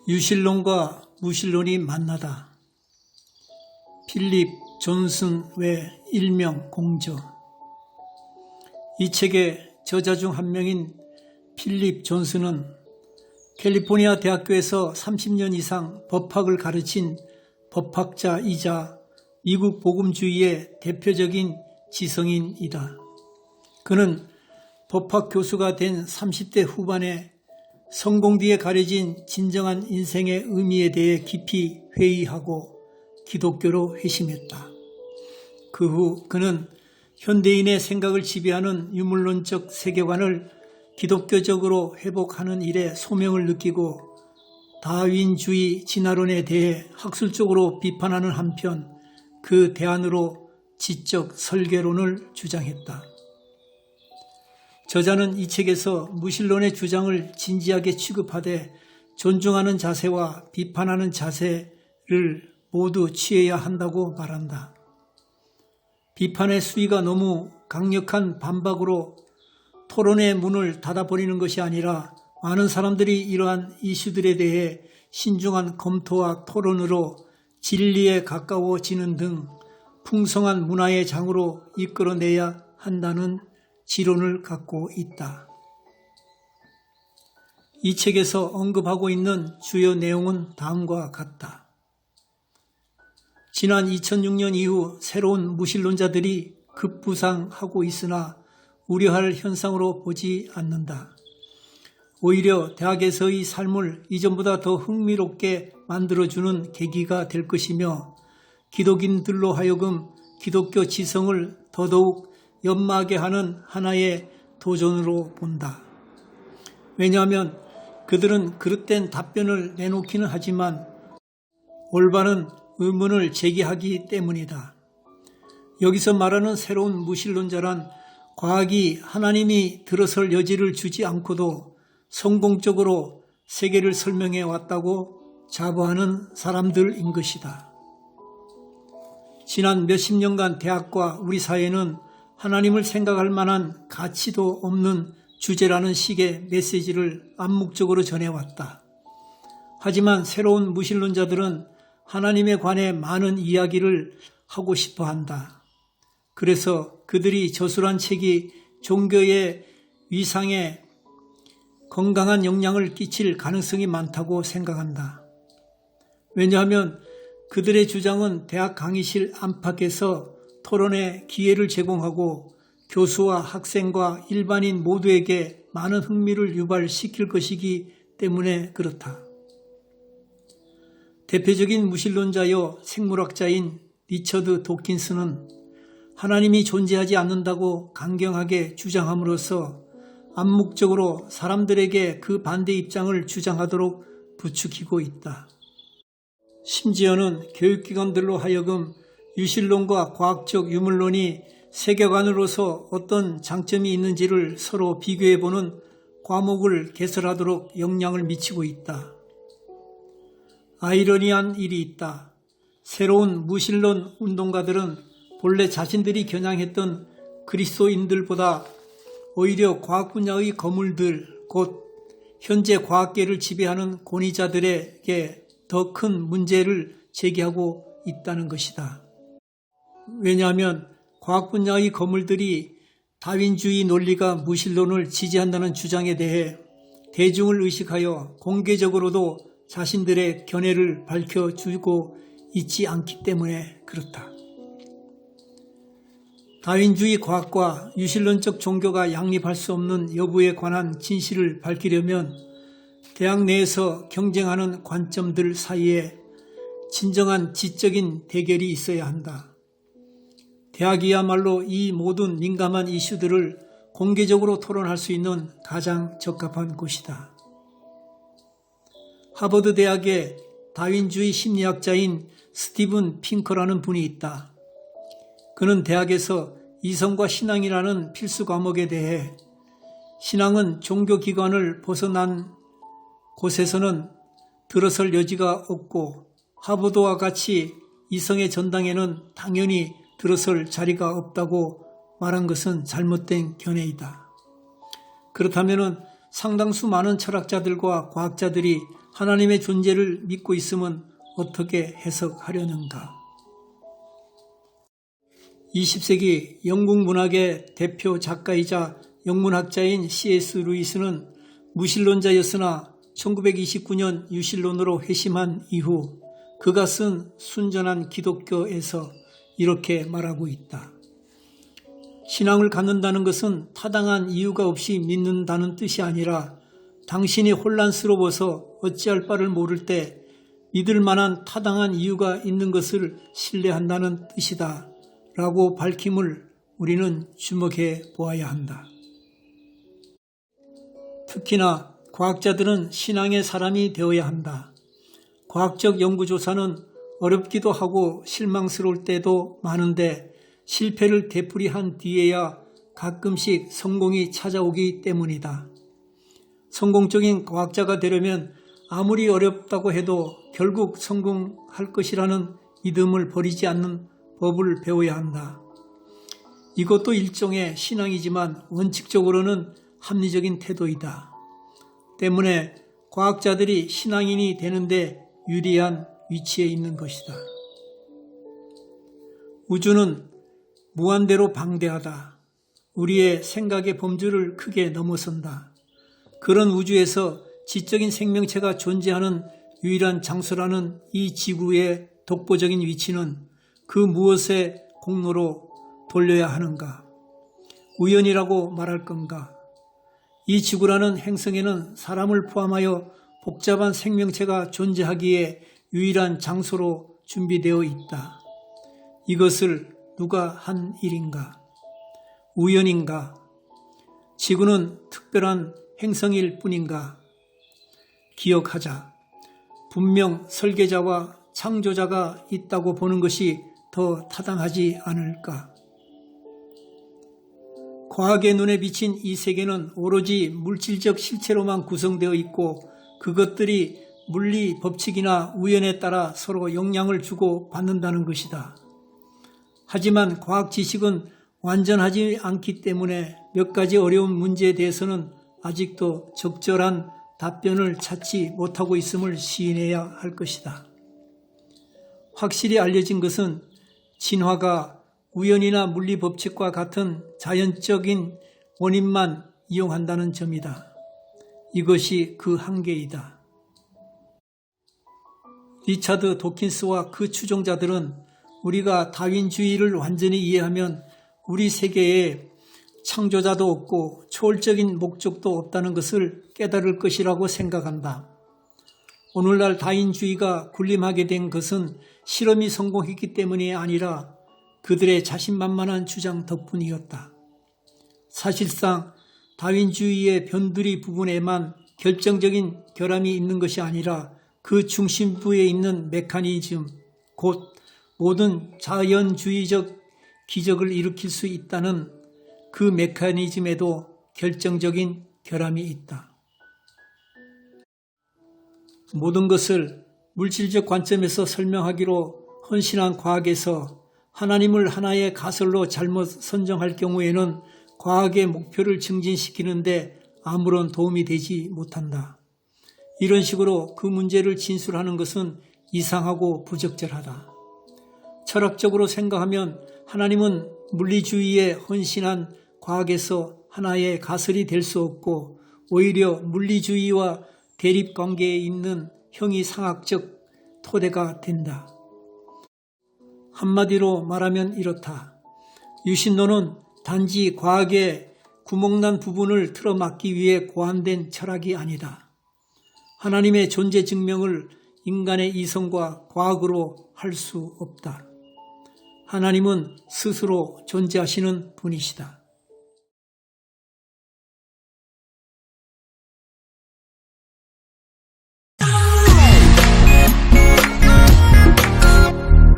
유실론과 무실론이 만나다. 필립 존슨 외 일명 공저. 이 책의 저자 중 한 명인 필립 존슨은 캘리포니아 대학교에서 30년 이상 법학을 가르친 법학자이자 미국 복음주의의 대표적인 지성인이다. 그는 법학 교수가 된 30대 후반에 성공 뒤에 가려진 진정한 인생의 의미에 대해 깊이 회의하고 기독교로 회심했다. 그 후 그는 현대인의 생각을 지배하는 유물론적 세계관을 기독교적으로 회복하는 일에 소명을 느끼고 다윈주의 진화론에 대해 학술적으로 비판하는 한편 그 대안으로 지적 설계론을 주장했다. 저자는 이 책에서 무실론의 주장을 진지하게 취급하되 존중하는 자세와 비판하는 자세를 모두 취해야 한다고 말한다. 비판의 수위가 너무 강력한 반박으로 토론의 문을 닫아버리는 것이 아니라 많은 사람들이 이러한 이슈들에 대해 신중한 검토와 토론으로 진리에 가까워지는 등 풍성한 문화의 장으로 이끌어내야 한다는 지론을 갖고 있다. 이 책에서 언급하고 있는 주요 내용은 다음과 같다. 지난 2006년 이후 새로운 무실론자들이 급부상하고 있으나 우려할 현상으로 보지 않는다. 오히려 대학에서의 삶을 이전보다 더 흥미롭게 만들어주는 계기가 될 것이며 기독인들로 하여금 기독교 지성을 더더욱 연마하게 하는 하나의 도전으로 본다. 왜냐하면 그들은 그릇된 답변을 내놓기는 하지만 올바른 의문을 제기하기 때문이다. 여기서 말하는 새로운 무실론자란 과학이 하나님이 들어설 여지를 주지 않고도 성공적으로 세계를 설명해 왔다고 자부하는 사람들인 것이다. 지난 몇십 년간 대학과 우리 사회는 하나님을 생각할 만한 가치도 없는 주제라는 식의 메시지를 암묵적으로 전해왔다. 하지만 새로운 무실론자들은 하나님에 관해 많은 이야기를 하고 싶어 한다. 그래서 그들이 저술한 책이 종교의 위상에 건강한 영향을 끼칠 가능성이 많다고 생각한다. 왜냐하면 그들의 주장은 대학 강의실 안팎에서 토론의 기회를 제공하고 교수와 학생과 일반인 모두에게 많은 흥미를 유발시킬 것이기 때문에 그렇다. 대표적인 무실론자여 생물학자인 리처드 도킨스는 하나님이 존재하지 않는다고 강경하게 주장함으로써 암묵적으로 사람들에게 그 반대 입장을 주장하도록 부추기고 있다. 심지어는 교육기관들로 하여금 유실론과 과학적 유물론이 세계관으로서 어떤 장점이 있는지를 서로 비교해보는 과목을 개설하도록 영향을 미치고 있다. 아이러니한 일이 있다. 새로운 무실론 운동가들은 본래 자신들이 겨냥했던 그리스도인들보다 오히려 과학 분야의 거물들, 곧 현재 과학계를 지배하는 권위자들에게 더 큰 문제를 제기하고 있다는 것이다. 왜냐하면 과학 분야의 거물들이 다윈주의 논리가 무실론을 지지한다는 주장에 대해 대중을 의식하여 공개적으로도 자신들의 견해를 밝혀주고 있지 않기 때문에 그렇다. 다윈주의 과학과 유실론적 종교가 양립할 수 없는 여부에 관한 진실을 밝히려면 대학 내에서 경쟁하는 관점들 사이에 진정한 지적인 대결이 있어야 한다. 대학이야말로 이 모든 민감한 이슈들을 공개적으로 토론할 수 있는 가장 적합한 곳이다. 하버드 대학의 다윈주의 심리학자인 스티븐 핑커라는 분이 있다. 그는 대학에서 이성과 신앙이라는 필수 과목에 대해 신앙은 종교기관을 벗어난 곳에서는 들어설 여지가 없고 하버드와 같이 이성의 전당에는 당연히 들어설 자리가 없다고 말한 것은 잘못된 견해이다. 그렇다면 상당수 많은 철학자들과 과학자들이 하나님의 존재를 믿고 있으면 어떻게 해석하려는가? 20세기 영국 문학의 대표 작가이자 영문학자인 C.S. 루이스는 무신론자였으나 1929년 유신론으로 회심한 이후 그가 쓴 순전한 기독교에서 이렇게 말하고 있다. 신앙을 갖는다는 것은 타당한 이유가 없이 믿는다는 뜻이 아니라 당신이 혼란스러워서 어찌할 바를 모를 때 믿을 만한 타당한 이유가 있는 것을 신뢰한다는 뜻이다 라고 밝힘을 우리는 주목해 보아야 한다. 특히나 과학자들은 신앙의 사람이 되어야 한다. 과학적 연구조사는 어렵기도 하고 실망스러울 때도 많은데 실패를 되풀이한 뒤에야 가끔씩 성공이 찾아오기 때문이다. 성공적인 과학자가 되려면 아무리 어렵다고 해도 결국 성공할 것이라는 믿음을 버리지 않는 법을 배워야 한다. 이것도 일종의 신앙이지만 원칙적으로는 합리적인 태도이다. 때문에 과학자들이 신앙인이 되는데 유리한 위치에 있는 것이다. 우주는 무한대로 방대하다. 우리의 생각의 범주를 크게 넘어선다. 그런 우주에서 지적인 생명체가 존재하는 유일한 장소라는 이 지구의 독보적인 위치는 그 무엇의 공로로 돌려야 하는가? 우연이라고 말할 건가? 이 지구라는 행성에는 사람을 포함하여 복잡한 생명체가 존재하기에 유일한 장소로 준비되어 있다. 이것을 누가 한 일인가? 우연인가? 지구는 특별한 행성일 뿐인가? 기억하자. 분명 설계자와 창조자가 있다고 보는 것이 더 타당하지 않을까? 과학의 눈에 비친 이 세계는 오로지 물질적 실체로만 구성되어 있고 그것들이 물리 법칙이나 우연에 따라 서로 영향을 주고 받는다는 것이다. 하지만 과학 지식은 완전하지 않기 때문에 몇 가지 어려운 문제에 대해서는 아직도 적절한 답변을 찾지 못하고 있음을 시인해야 할 것이다. 확실히 알려진 것은 진화가 우연이나 물리 법칙과 같은 자연적인 원인만 이용한다는 점이다. 이것이 그 한계이다. 리차드 도킨스와 그 추종자들은 우리가 다윈주의를 완전히 이해하면 우리 세계에 창조자도 없고 초월적인 목적도 없다는 것을 깨달을 것이라고 생각한다. 오늘날 다윈주의가 군림하게 된 것은 실험이 성공했기 때문이 아니라 그들의 자신만만한 주장 덕분이었다. 사실상 다윈주의의 변두리 부분에만 결정적인 결함이 있는 것이 아니라 그 중심부에 있는 메커니즘, 곧 모든 자연주의적 기적을 일으킬 수 있다는 그 메커니즘에도 결정적인 결함이 있다. 모든 것을 물질적 관점에서 설명하기로 헌신한 과학에서 하나님을 하나의 가설로 잘못 선정할 경우에는 과학의 목표를 증진시키는데 아무런 도움이 되지 못한다. 이런 식으로 그 문제를 진술하는 것은 이상하고 부적절하다. 철학적으로 생각하면 하나님은 물리주의에 헌신한 과학에서 하나의 가설이 될 수 없고 오히려 물리주의와 대립관계에 있는 형이상학적 토대가 된다. 한마디로 말하면 이렇다. 유신론은 단지 과학의 구멍난 부분을 틀어막기 위해 고안된 철학이 아니다. 하나님의 존재 증명을 인간의 이성과 과학으로 할 수 없다. 하나님은 스스로 존재하시는 분이시다.